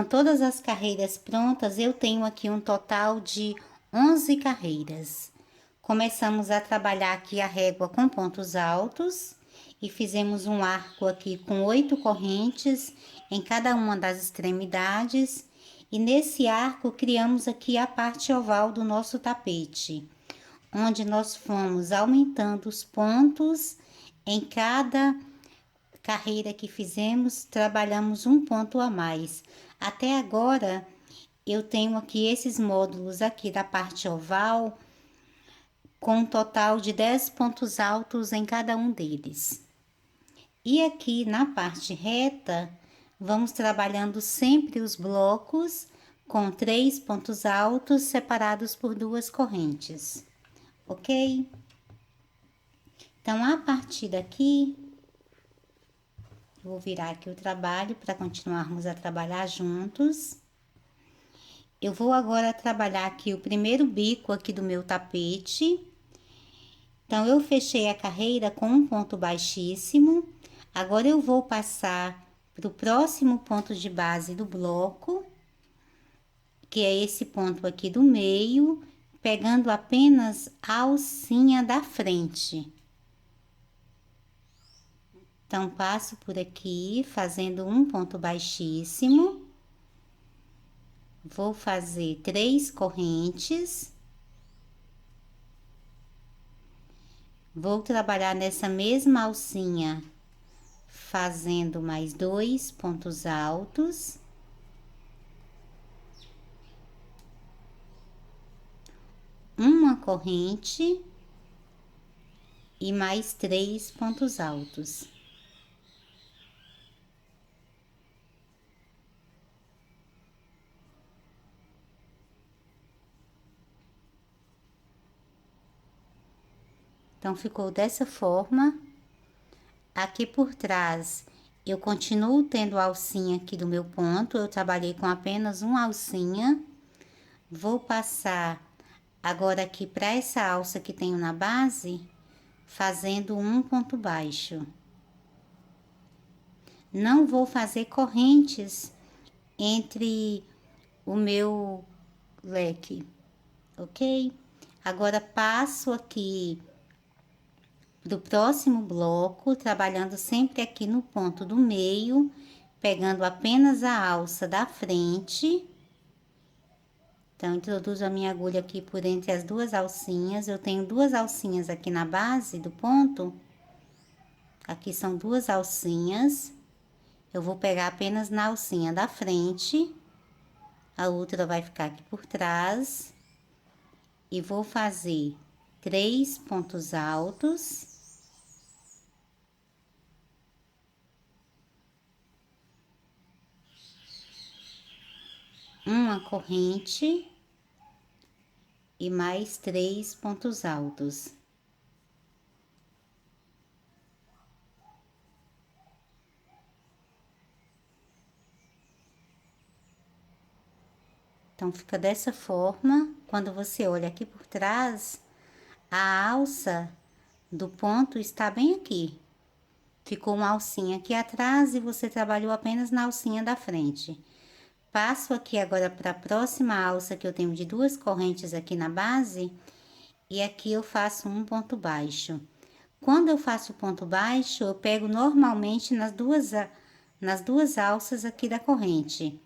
com todas as carreiras prontas, eu tenho aqui um total de 11 carreiras. Começamos a trabalhar aqui a régua com pontos altos e fizemos um arco aqui com 8 correntes em cada uma das extremidades. E nesse arco criamos aqui a parte oval do nosso tapete, onde nós fomos aumentando os pontos em cada carreira que fizemos, trabalhamos um ponto a mais. Até agora, eu tenho aqui esses módulos aqui da parte oval, com um total de 10 pontos altos em cada um deles. E aqui na parte reta, vamos trabalhando sempre os blocos com 3 pontos altos separados por 2 correntes, ok? Então, a partir daqui, vou virar aqui o trabalho para continuarmos a trabalhar juntos. Eu vou agora trabalhar aqui o primeiro bico aqui do meu tapete. Então, eu fechei a carreira com um ponto baixíssimo. Agora, eu vou passar para o próximo ponto de base do bloco, que é esse ponto aqui do meio, pegando apenas a alcinha da frente. Então, passo por aqui, fazendo um ponto baixíssimo. Vou fazer 3 correntes. Vou trabalhar nessa mesma alcinha, fazendo mais 2 pontos altos. Uma corrente e mais 3 pontos altos. Então, ficou dessa forma. Aqui por trás, eu continuo tendo a alcinha aqui do meu ponto, eu trabalhei com apenas uma alcinha. Vou passar agora aqui para essa alça que tenho na base, fazendo um ponto baixo. Não vou fazer correntes entre o meu leque, ok? Agora, passo aqui do próximo bloco, trabalhando sempre aqui no ponto do meio, pegando apenas a alça da frente. Então, introduzo a minha agulha aqui por entre as 2 alcinhas. Eu tenho 2 alcinhas aqui na base do ponto. Aqui são 2 alcinhas. Eu vou pegar apenas na alcinha da frente. A outra vai ficar aqui por trás. E vou fazer 3 pontos altos. Uma corrente e mais 3 pontos altos. Então, fica dessa forma. Quando você olha aqui por trás, a alça do ponto está bem aqui. Ficou uma alcinha aqui atrás e você trabalhou apenas na alcinha da frente. Passo aqui agora para a próxima alça, que eu tenho de 2 correntes aqui na base, e aqui eu faço um ponto baixo. Quando eu faço ponto baixo, eu pego normalmente nas duas alças aqui da corrente.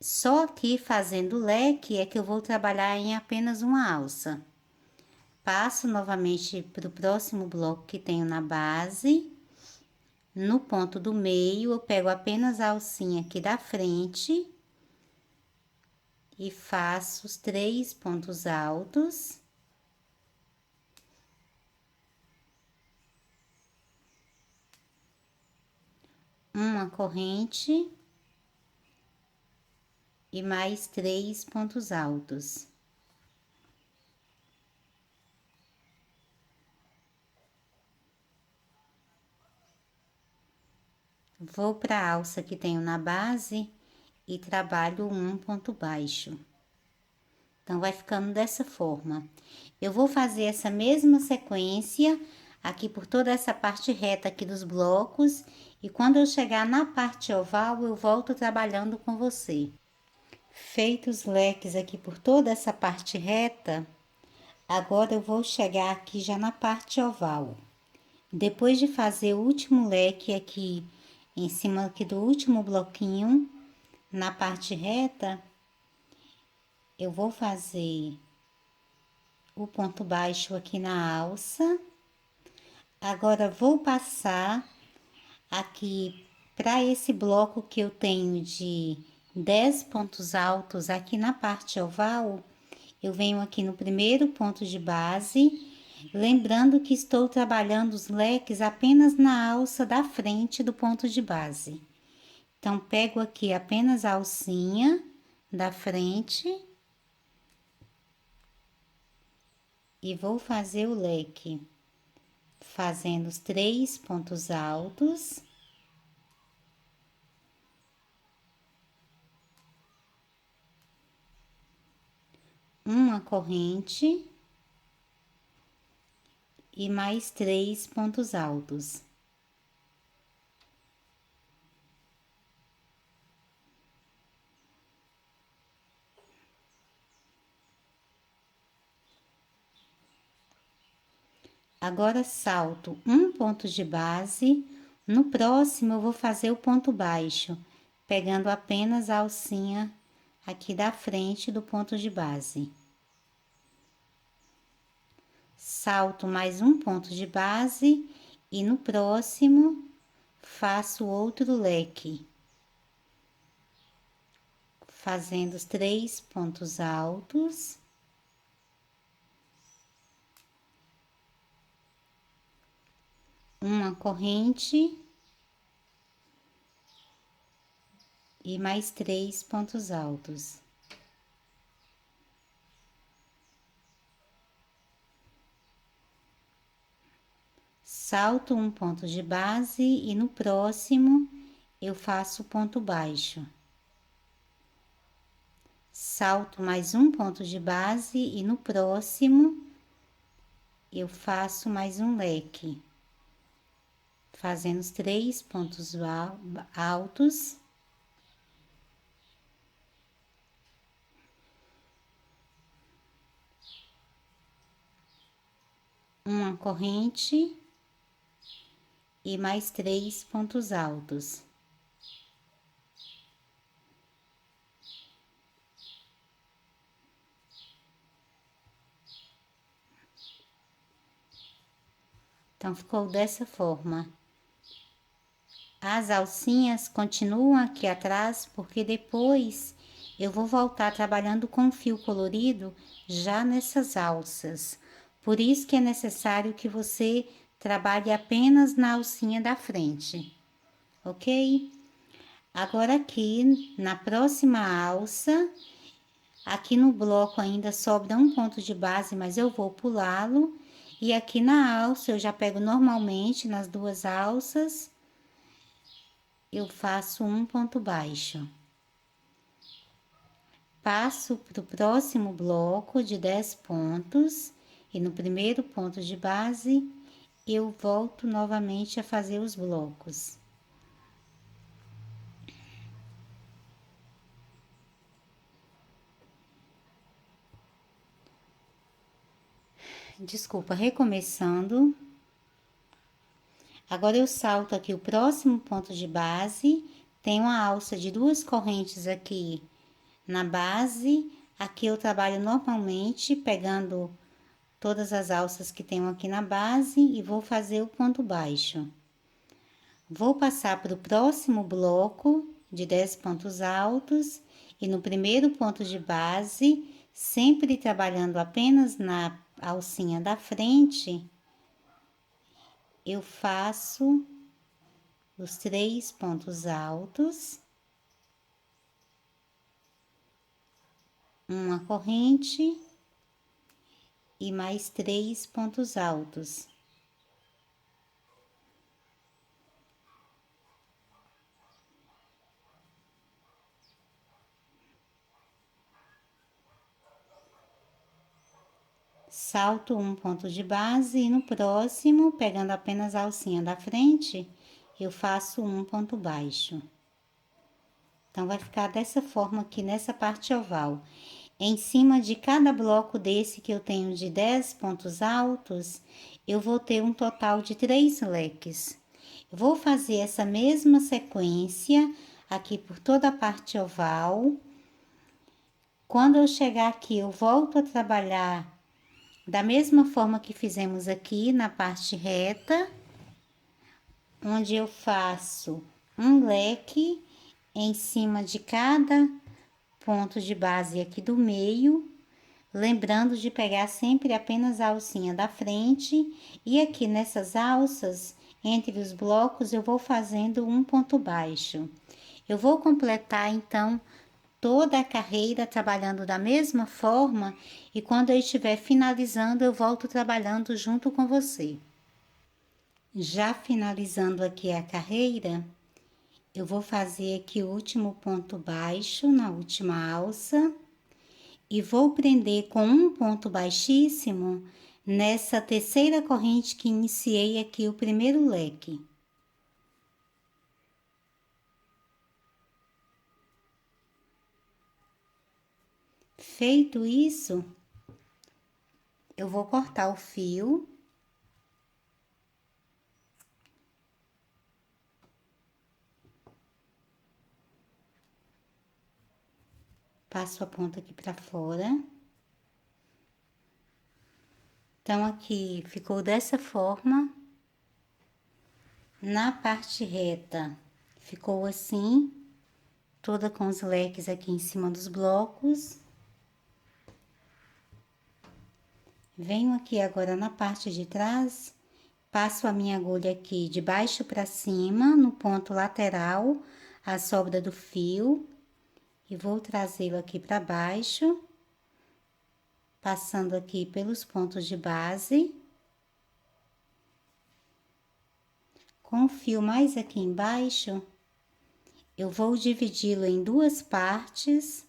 Só que fazendo leque é que eu vou trabalhar em apenas uma alça. Passo novamente para o próximo bloco que tenho na base. No ponto do meio, eu pego apenas a alcinha aqui da frente e faço os 3 pontos altos. Uma corrente e mais 3 pontos altos. Vou para a alça que tenho na base e trabalho um ponto baixo. Então, vai ficando dessa forma. Eu vou fazer essa mesma sequência aqui por toda essa parte reta aqui dos blocos E quando eu chegar na parte oval, eu volto trabalhando com você. Feitos os leques aqui por toda essa parte reta, agora eu vou chegar aqui já na parte oval. Depois de fazer o último leque aqui, em cima aqui do último bloquinho, na parte reta, eu vou fazer o ponto baixo aqui na alça. Agora, vou passar aqui para esse bloco que eu tenho de 10 pontos altos aqui na parte oval, eu venho aqui no primeiro ponto de base, lembrando que estou trabalhando os leques apenas na alça da frente do ponto de base. Então, pego aqui apenas a alcinha da frente e vou fazer o leque, fazendo os 3 pontos altos. Uma corrente e mais 3 pontos altos. Agora, salto um ponto de base, no próximo eu vou fazer o ponto baixo, pegando apenas a alcinha aqui da frente do ponto de base. Salto mais um ponto de base e no próximo faço outro leque, fazendo os 3 pontos altos. Uma corrente e mais 3 pontos altos. Salto um ponto de base e no próximo eu faço ponto baixo. Salto mais um ponto de base e no próximo eu faço mais um leque, fazendo os 3 pontos altos. Uma corrente e mais 3 pontos altos. Então, ficou dessa forma. As alcinhas continuam aqui atrás, porque depois eu vou voltar trabalhando com fio colorido já nessas alças. Por isso que é necessário que você trabalhe apenas na alcinha da frente, ok? Agora aqui, na próxima alça, aqui no bloco ainda sobra um ponto de base, mas eu vou pulá-lo. E aqui na alça, eu já pego normalmente nas duas alças, eu faço um ponto baixo. Passo para o próximo bloco de 10 pontos, e no primeiro ponto de base, eu volto novamente a fazer os blocos. Desculpa, recomeçando. Agora, eu salto aqui o próximo ponto de base, tenho uma alça de 2 correntes aqui na base. Aqui eu trabalho normalmente, pegando todas as alças que tenho aqui na base e vou fazer o ponto baixo. Vou passar para o próximo bloco de 10 pontos altos e no primeiro ponto de base, sempre trabalhando apenas na alcinha da frente, eu faço os 3 pontos altos, uma corrente e mais 3 pontos altos. Salto um ponto de base e no próximo, pegando apenas a alcinha da frente, eu faço um ponto baixo. Então, vai ficar dessa forma aqui nessa parte oval. Em cima de cada bloco desse que eu tenho de 10 pontos altos, eu vou ter um total de 3 leques. Eu vou fazer essa mesma sequência aqui por toda a parte oval. Quando eu chegar aqui, eu volto a trabalhar da mesma forma que fizemos aqui na parte reta, onde eu faço um leque em cima de cada ponto de base aqui do meio, lembrando de pegar sempre apenas a alcinha da frente, e aqui nessas alças, entre os blocos, eu vou fazendo um ponto baixo. Eu vou completar, então, toda a carreira trabalhando da mesma forma, e quando eu estiver finalizando, eu volto trabalhando junto com você. Já finalizando aqui a carreira, eu vou fazer aqui o último ponto baixo na última alça e vou prender com um ponto baixíssimo nessa terceira corrente que iniciei aqui o primeiro leque. Feito isso, eu vou cortar o fio. Passo a ponta aqui pra fora. Então, aqui ficou dessa forma. Na parte reta, ficou assim, toda com os leques aqui em cima dos blocos. Venho aqui agora na parte de trás, passo a minha agulha aqui de baixo para cima, no ponto lateral, a sobra do fio, e vou trazê-lo aqui para baixo, passando aqui pelos pontos de base. Com o fio mais aqui embaixo, eu vou dividi-lo em duas partes.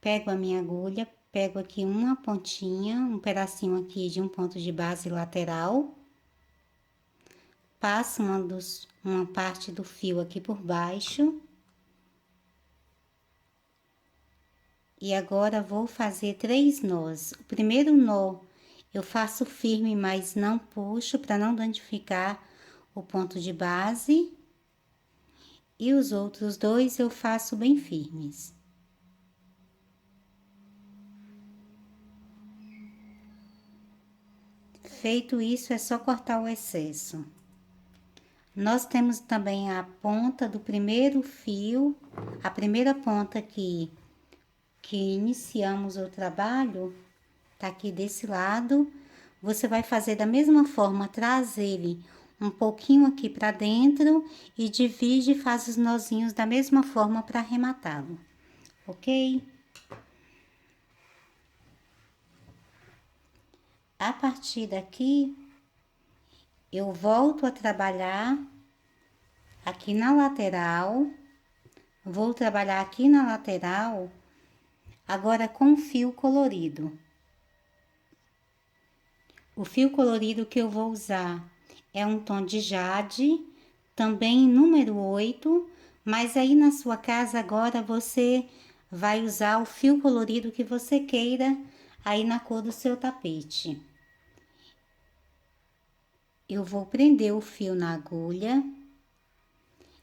Pego a minha agulha, pego aqui uma pontinha, um pedacinho aqui de um ponto de base lateral. Passo uma parte do fio aqui por baixo. E agora, vou fazer 3 nós. O primeiro nó, eu faço firme, mas não puxo, para não danificar o ponto de base. E os outros 2 eu faço bem firmes. Feito isso, é só cortar o excesso. Nós temos também a ponta do primeiro fio, a primeira ponta que iniciamos o trabalho, tá aqui desse lado. Você vai fazer da mesma forma, traz ele um pouquinho aqui pra dentro e divide e faz os nozinhos da mesma forma para arrematá-lo, ok? A partir daqui, eu volto a trabalhar aqui na lateral, vou trabalhar aqui na lateral, agora com fio colorido. O fio colorido que eu vou usar é um tom de jade, também número 8, mas aí na sua casa agora você vai usar o fio colorido que você queira aí na cor do seu tapete. Eu vou prender o fio na agulha.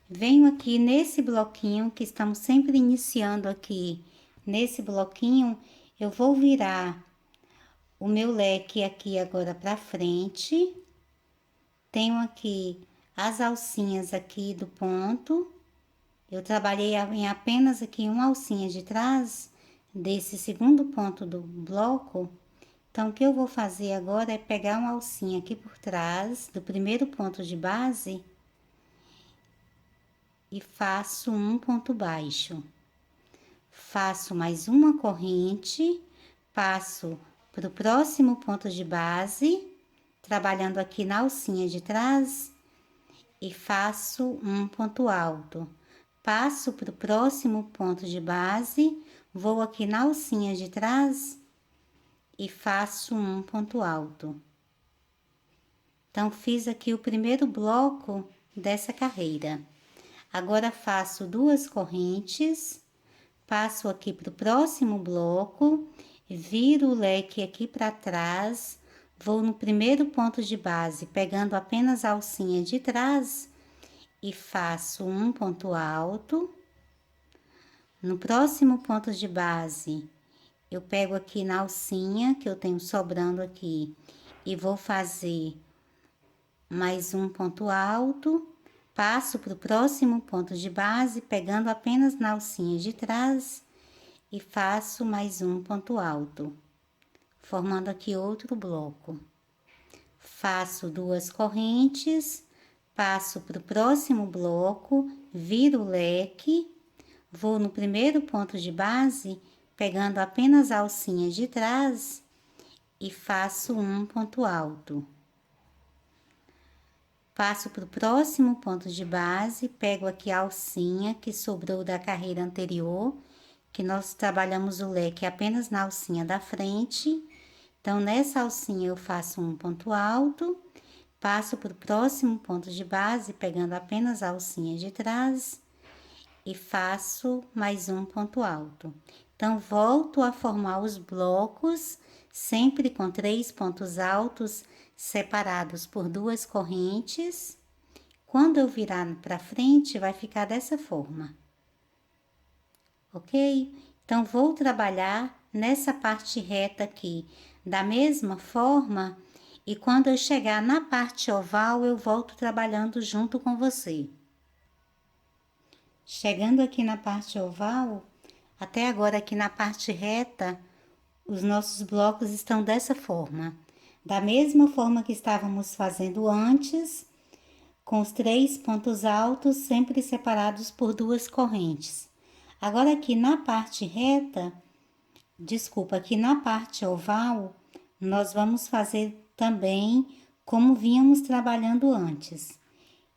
Venho aqui nesse bloquinho que estamos sempre iniciando aqui, nesse bloquinho, eu vou virar o meu leque aqui agora pra frente. Tenho aqui as alcinhas aqui do ponto. Eu trabalhei em apenas aqui uma alcinha de trás desse segundo ponto do bloco. Então, o que eu vou fazer agora é pegar uma alcinha aqui por trás do primeiro ponto de base e faço um ponto baixo. Faço mais uma corrente, passo para o próximo ponto de base, trabalhando aqui na alcinha de trás e faço um ponto alto. Passo para o próximo ponto de base, vou aqui na alcinha de trás e faço um ponto alto. Então, fiz aqui o primeiro bloco dessa carreira. Agora, faço 2 correntes, passo aqui para o próximo bloco, viro o leque aqui para trás, vou no primeiro ponto de base, pegando apenas a alcinha de trás e faço um ponto alto. No próximo ponto de base, eu pego aqui na alcinha que eu tenho sobrando aqui e vou fazer mais um ponto alto, passo para o próximo ponto de base, pegando apenas na alcinha de trás e faço mais um ponto alto, formando aqui outro bloco. Faço 2 correntes, passo para o próximo bloco, viro o leque, vou no primeiro ponto de base, pegando apenas a alcinha de trás e faço um ponto alto. Passo para o próximo ponto de base, pego aqui a alcinha que sobrou da carreira anterior, que nós trabalhamos o leque apenas na alcinha da frente. Então, nessa alcinha eu faço um ponto alto, passo para o próximo ponto de base, pegando apenas a alcinha de trás e faço mais um ponto alto. Então, volto a formar os blocos, sempre com 3 pontos altos, separados por 2 correntes. Quando eu virar para frente, vai ficar dessa forma. Ok? Então, vou trabalhar nessa parte reta aqui, da mesma forma, e quando eu chegar na parte oval, eu volto trabalhando junto com você. Chegando aqui na parte oval, até agora aqui na parte reta, os nossos blocos estão dessa forma. Da mesma forma que estávamos fazendo antes, com os 3 pontos altos, sempre separados por 2 correntes. Agora, aqui na parte reta, aqui na parte oval, nós vamos fazer também como vínhamos trabalhando antes.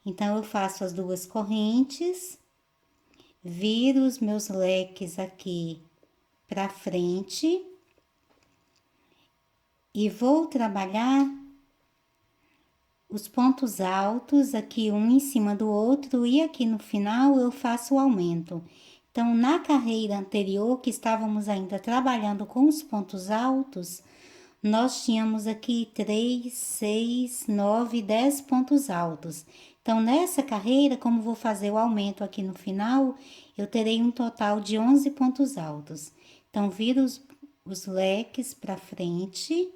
Então, eu faço as 2 correntes, viro os meus leques aqui para frente e vou trabalhar os pontos altos aqui um em cima do outro e aqui no final eu faço o aumento. Então, na carreira anterior, que estávamos ainda trabalhando com os pontos altos, nós tínhamos aqui 3, 6, 9, 10 pontos altos. Então, nessa carreira, como vou fazer o aumento aqui no final, eu terei um total de 11 pontos altos. Então, viro os leques para frente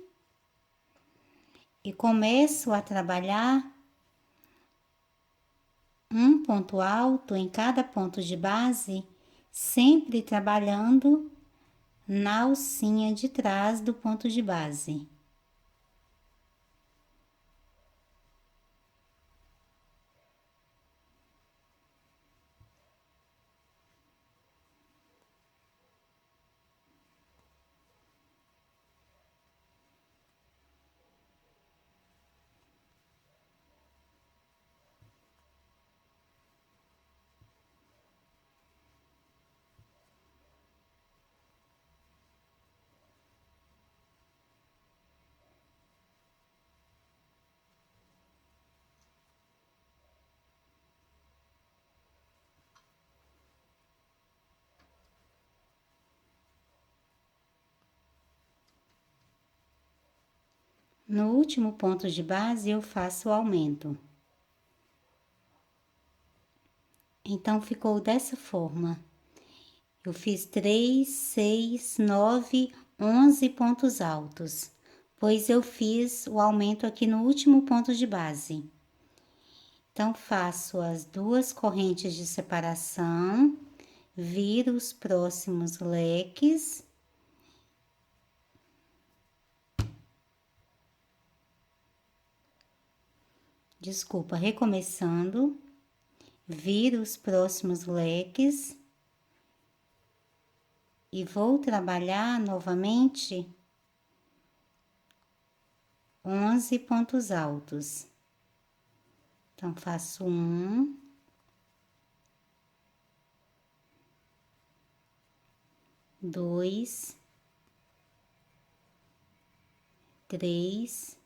e começo a trabalhar um ponto alto em cada ponto de base, sempre trabalhando na alcinha de trás do ponto de base. No último ponto de base, eu faço o aumento. Então, ficou dessa forma. Eu fiz 3, 6, 9, 11 pontos altos, pois eu fiz o aumento aqui no último ponto de base. Então, faço as 2 correntes de separação, viro os próximos leques. Desculpa, recomeçando, viro os próximos leques e vou trabalhar novamente 11 pontos altos. Então, faço 1, 2, 3,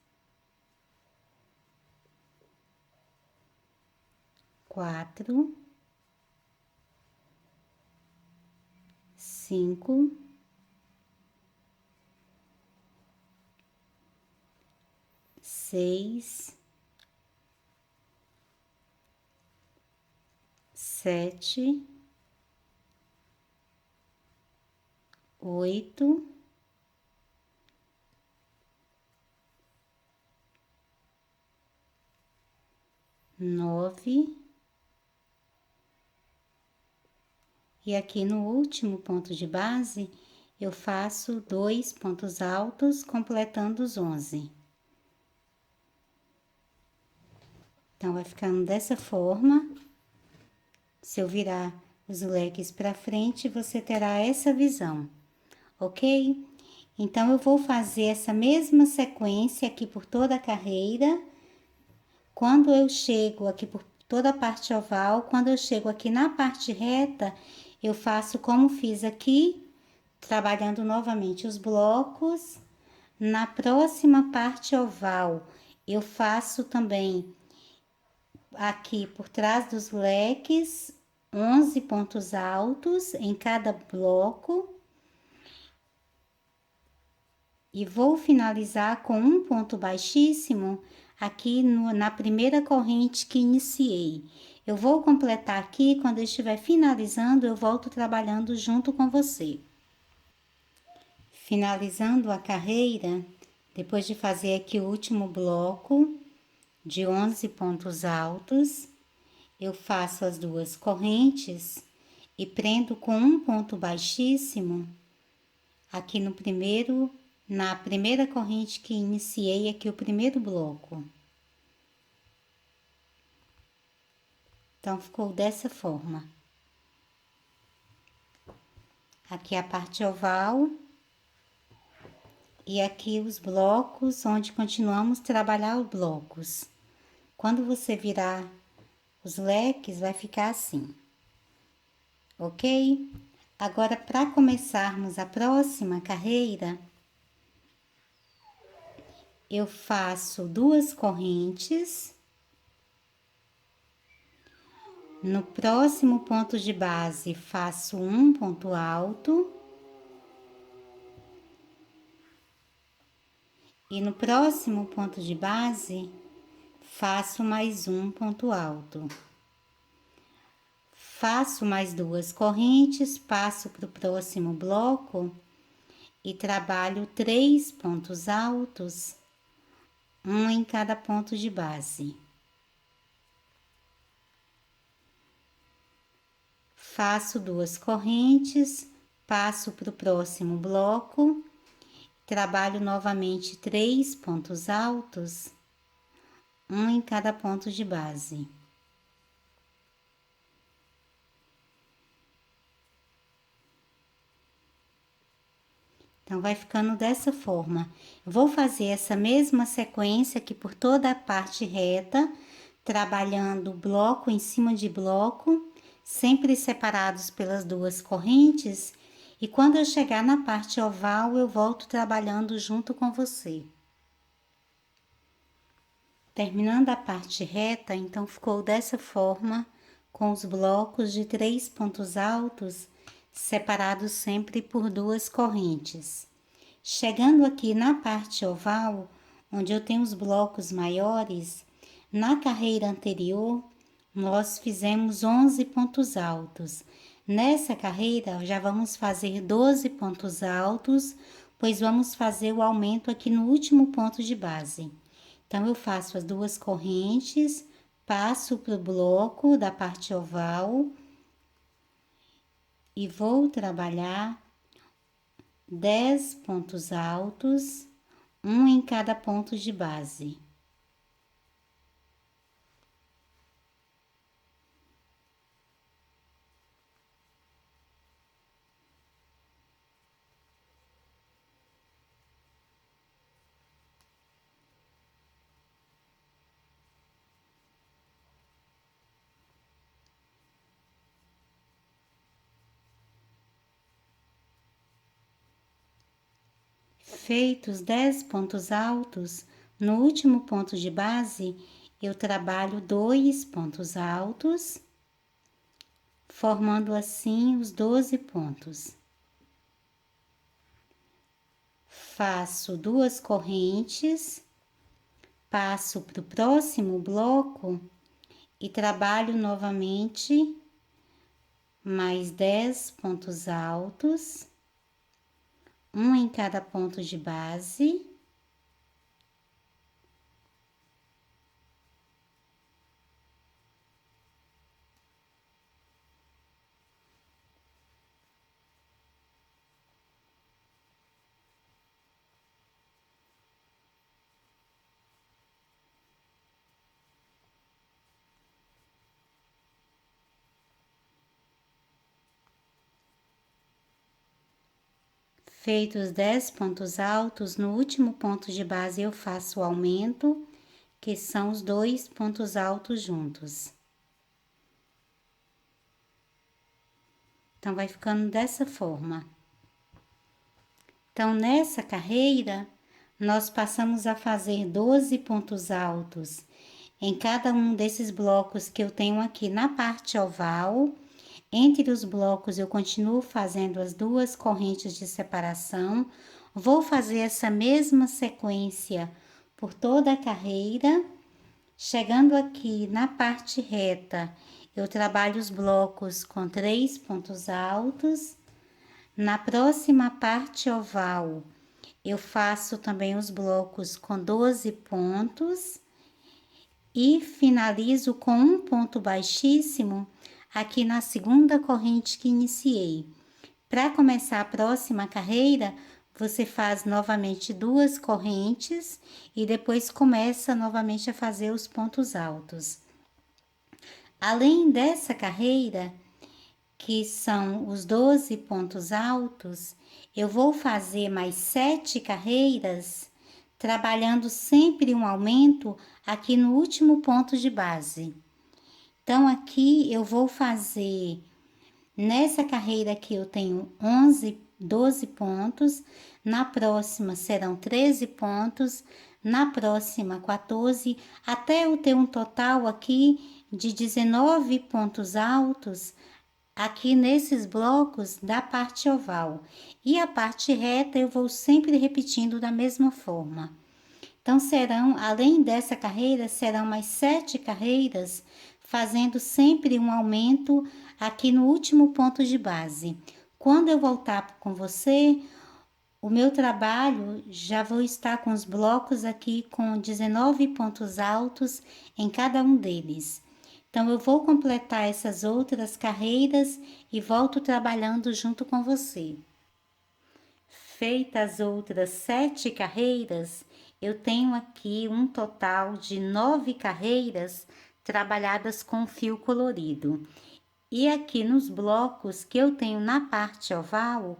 4, 5, 6, 7, 8, 9, e aqui no último ponto de base, eu faço 2 pontos altos, completando os 11. Então, vai ficando dessa forma. Se eu virar os leques para frente, você terá essa visão, ok? Então, eu vou fazer essa mesma sequência aqui por toda a carreira. Quando eu chego aqui por toda a parte oval, quando eu chego aqui na parte reta, eu faço como fiz aqui, trabalhando novamente os blocos. Na próxima parte oval, eu faço também aqui por trás dos leques 11 pontos altos em cada bloco. E vou finalizar com um ponto baixíssimo aqui na primeira corrente que iniciei. Eu vou completar aqui, quando eu estiver finalizando, eu volto trabalhando junto com você. Finalizando a carreira, depois de fazer aqui o último bloco de 11 pontos altos, eu faço as duas correntes e prendo com um ponto baixíssimo aqui na primeira corrente que iniciei aqui o primeiro bloco. Então, ficou dessa forma. Aqui a parte oval. E aqui os blocos, onde continuamos a trabalhar os blocos. Quando você virar os leques, vai ficar assim. Ok? Agora, para começarmos a próxima carreira, eu faço duas correntes. No próximo ponto de base, faço um ponto alto. E no próximo ponto de base, faço mais um ponto alto. Faço mais duas correntes, passo para o próximo bloco e trabalho 3 pontos altos, um em cada ponto de base. Faço duas correntes, passo para o próximo bloco, trabalho novamente 3 pontos altos, um em cada ponto de base. Então, vai ficando dessa forma. Eu vou fazer essa mesma sequência aqui por toda a parte reta, trabalhando bloco em cima de bloco, sempre separados pelas duas correntes. E quando eu chegar na parte oval, eu volto trabalhando junto com você. Terminando a parte reta, então, ficou dessa forma, com os blocos de 3 pontos altos, separados sempre por duas correntes. Chegando aqui na parte oval, onde eu tenho os blocos maiores, na carreira anterior, nós fizemos 11 pontos altos. Nessa carreira, já vamos fazer 12 pontos altos, pois vamos fazer o aumento aqui no último ponto de base. Então, eu faço as duas correntes, passo para o bloco da parte oval e vou trabalhar 10 pontos altos, um em cada ponto de base. Feitos 10 pontos altos, no último ponto de base, eu trabalho 2 pontos altos, formando assim os 12 pontos. Faço 2 correntes, passo para o próximo bloco e trabalho novamente mais 10 pontos altos, um em cada ponto de base. Feitos 10 pontos altos, no último ponto de base eu faço o aumento, que são os 2 pontos altos juntos. Então, vai ficando dessa forma. Então, nessa carreira, nós passamos a fazer 12 pontos altos em cada um desses blocos que eu tenho aqui na parte oval. Entre os blocos, eu continuo fazendo as 2 correntes de separação. Vou fazer essa mesma sequência por toda a carreira. Chegando aqui na parte reta, eu trabalho os blocos com 3 pontos altos. Na próxima parte oval, eu faço também os blocos com 12 pontos. E finalizo com um ponto baixíssimo aqui na segunda corrente que iniciei. Para começar a próxima carreira, você faz novamente 2 correntes e depois começa novamente a fazer os pontos altos. Além dessa carreira, que são os 12 pontos altos, eu vou fazer mais 7 carreiras, trabalhando sempre um aumento aqui no último ponto de base. Então, aqui eu vou fazer, nessa carreira aqui eu tenho 12 pontos, na próxima serão 13 pontos, na próxima 14, até eu ter um total aqui de 19 pontos altos, aqui nesses blocos da parte oval. E a parte reta eu vou sempre repetindo da mesma forma. Então, além dessa carreira, serão mais 7 carreiras, fazendo sempre um aumento aqui no último ponto de base. Quando eu voltar com você, o meu trabalho já vou estar com os blocos aqui com 19 pontos altos em cada um deles. Então, eu vou completar essas outras carreiras e volto trabalhando junto com você. Feitas as outras 7 carreiras, eu tenho aqui um total de 9 carreiras trabalhadas com fio colorido. E aqui nos blocos que eu tenho na parte oval,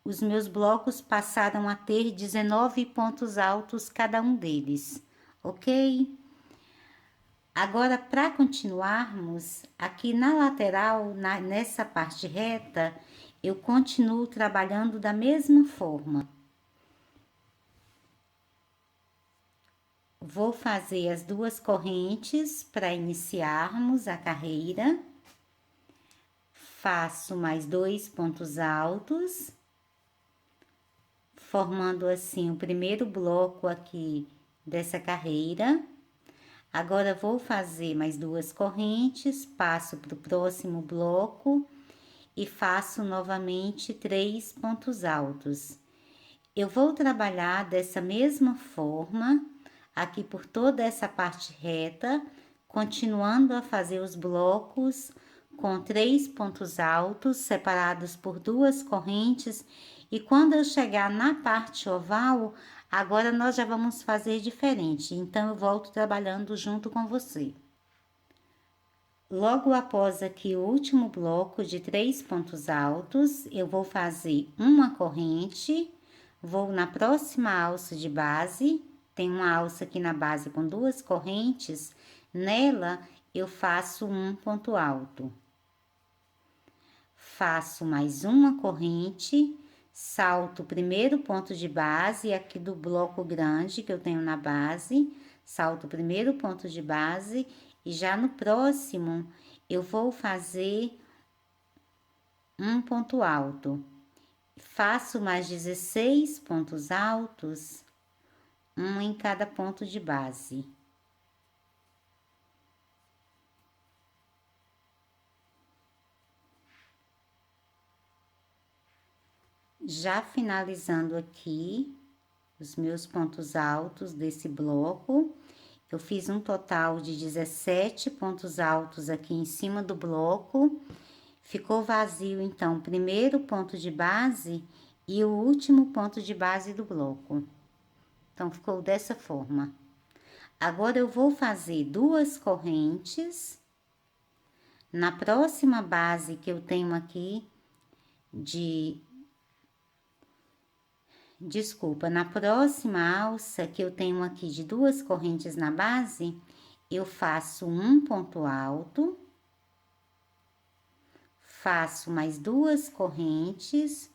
os meus blocos passaram a ter 19 pontos altos cada um deles, ok? Agora, para continuarmos, aqui na lateral, nessa parte reta, eu continuo trabalhando da mesma forma. Vou fazer as 2 correntes para iniciarmos a carreira. Faço mais 2 pontos altos, formando assim o primeiro bloco aqui dessa carreira. Agora, vou fazer mais 2 correntes, passo para o próximo bloco e faço novamente 3 pontos altos. Eu vou trabalhar dessa mesma forma, aqui por toda essa parte reta, continuando a fazer os blocos com 3 pontos altos, separados por 2 correntes, e quando eu chegar na parte oval, agora nós já vamos fazer diferente, então eu volto trabalhando junto com você. Logo após aqui o último bloco de 3 pontos altos, eu vou fazer uma corrente, vou na próxima alça de base, tem uma alça aqui na base com 2 correntes, nela eu faço um ponto alto. Faço mais uma corrente, salto o primeiro ponto de base aqui do bloco grande que eu tenho na base, salto o primeiro ponto de base e já no próximo eu vou fazer um ponto alto. Faço mais 16 pontos altos, um em cada ponto de base. Já finalizando aqui os meus pontos altos desse bloco, eu fiz um total de 17 pontos altos aqui em cima do bloco. Ficou vazio, então, o primeiro ponto de base e o último ponto de base do bloco. Então, ficou dessa forma. Agora, eu vou fazer 2 correntes. Na próxima base que eu tenho aqui Desculpa, na próxima alça que eu tenho aqui de 2 correntes na base, eu faço um ponto alto, faço mais 2 correntes,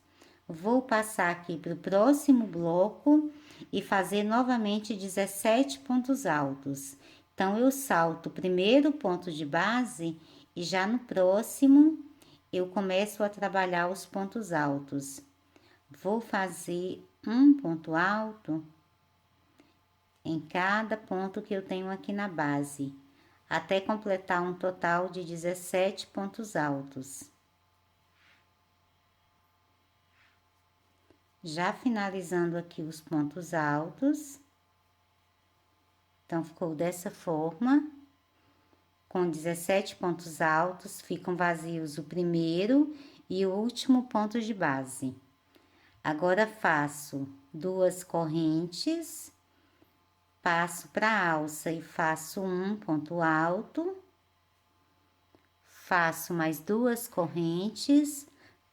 vou passar aqui para o próximo bloco e fazer novamente 17 pontos altos. Então, eu salto o primeiro ponto de base e já no próximo eu começo a trabalhar os pontos altos. Vou fazer um ponto alto em cada ponto que eu tenho aqui na base, até completar um total de 17 pontos altos. Já finalizando aqui os pontos altos, então, ficou dessa forma, com 17 pontos altos, ficam vazios o primeiro e o último ponto de base. Agora, faço 2 correntes, passo para a alça e faço um ponto alto, faço mais 2 correntes,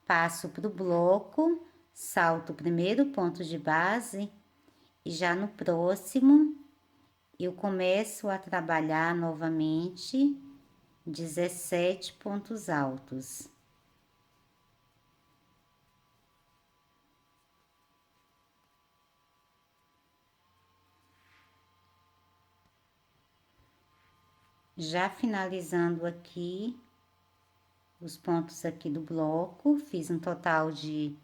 passo para o bloco, salto o primeiro ponto de base e já no próximo eu começo a trabalhar novamente 17 pontos altos. Já finalizando aqui os pontos aqui do bloco, fiz um total de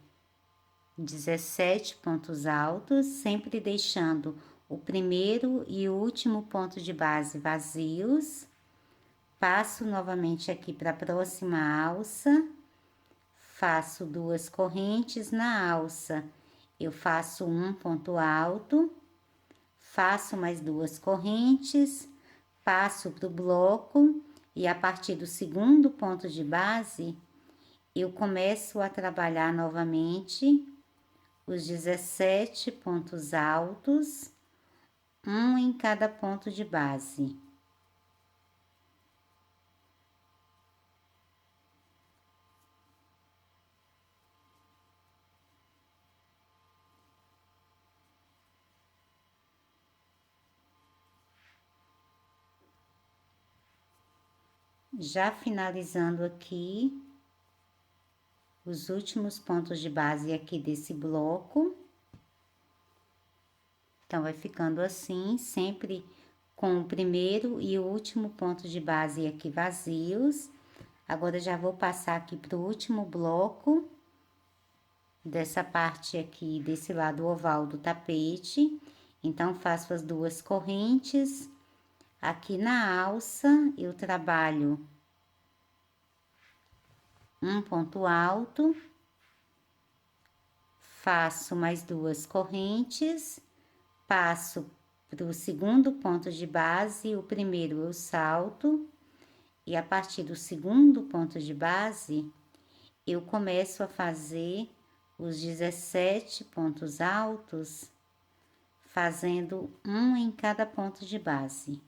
17 pontos altos, sempre deixando o primeiro e o último ponto de base vazios. Passo novamente aqui para a próxima alça, faço 2 correntes na alça, eu faço um ponto alto, faço mais 2 correntes, passo para o bloco e a partir do segundo ponto de base, eu começo a trabalhar novamente os 17 pontos altos, um em cada ponto de base. Já finalizando aqui os últimos pontos de base aqui desse bloco. Então, vai ficando assim, sempre com o primeiro e o último ponto de base aqui vazios. Agora, já vou passar aqui para o último bloco, dessa parte aqui, desse lado oval do tapete. Então, faço as 2 correntes. Aqui na alça, eu trabalho um ponto alto, faço mais 2 correntes, passo para o segundo ponto de base, o primeiro eu salto, e a partir do segundo ponto de base, eu começo a fazer os 17 pontos altos, fazendo um em cada ponto de base.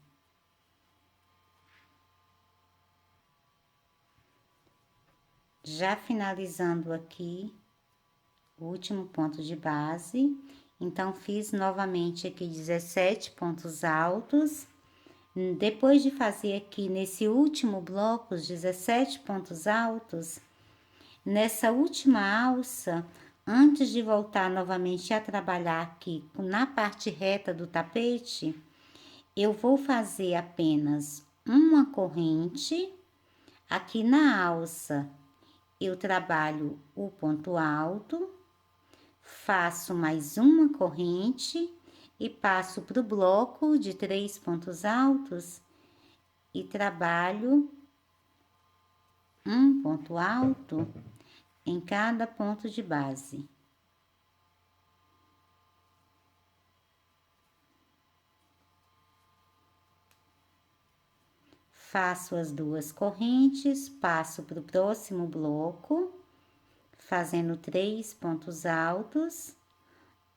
Já finalizando aqui o último ponto de base, então, fiz novamente aqui 17 pontos altos. Depois de fazer aqui nesse último bloco os 17 pontos altos, nessa última alça, Antes de voltar novamente a trabalhar aqui na parte reta do tapete, eu vou fazer apenas uma corrente. Aqui na alça, eu trabalho o ponto alto, faço mais uma corrente e passo para o bloco de 3 pontos altos e trabalho um ponto alto em cada ponto de base. Faço as 2 correntes, passo para o próximo bloco, fazendo 3 pontos altos,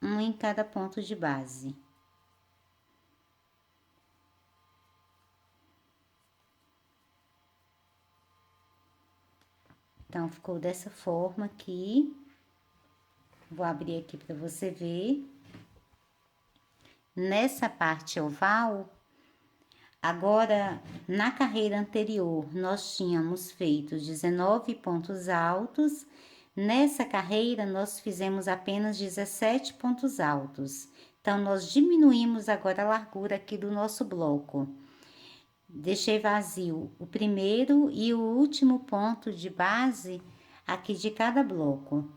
um em cada ponto de base. Então, ficou dessa forma aqui. Vou abrir aqui para você ver. Nessa parte oval, agora, na carreira anterior, nós tínhamos feito 19 pontos altos. Nessa carreira, nós fizemos apenas 17 pontos altos. Então, nós diminuímos agora a largura aqui do nosso bloco. Deixei vazio o primeiro e o último ponto de base aqui de cada bloco.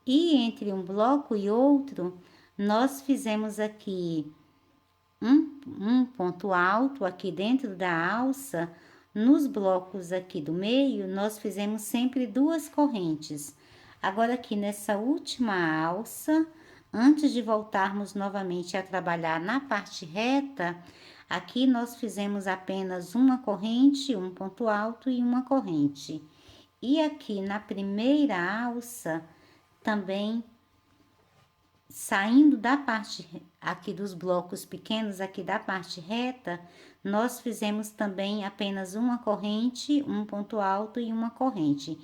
E entre um bloco e outro, nós fizemos aqui um ponto alto aqui dentro da alça. Nos blocos aqui do meio, nós fizemos sempre 2 correntes. Agora, aqui nessa última alça, antes de voltarmos novamente a trabalhar na parte reta, aqui nós fizemos apenas uma corrente, um ponto alto e uma corrente. E aqui na primeira alça, também saindo da parte aqui dos blocos pequenos, aqui da parte reta, nós fizemos também apenas uma corrente, um ponto alto e uma corrente.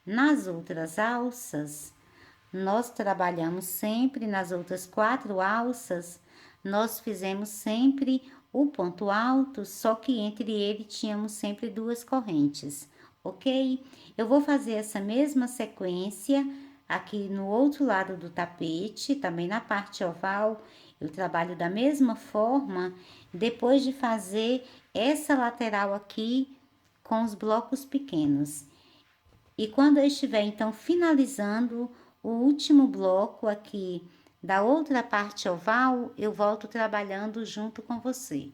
Nas outras alças, nós trabalhamos sempre, nas outras 4 alças, nós fizemos sempre o ponto alto, só que entre ele tínhamos sempre 2 correntes, ok? Eu vou fazer essa mesma sequência aqui no outro lado do tapete, também na parte oval, eu trabalho da mesma forma, depois de fazer essa lateral aqui com os blocos pequenos. E quando eu estiver, então, finalizando o último bloco aqui da outra parte oval, eu volto trabalhando junto com você.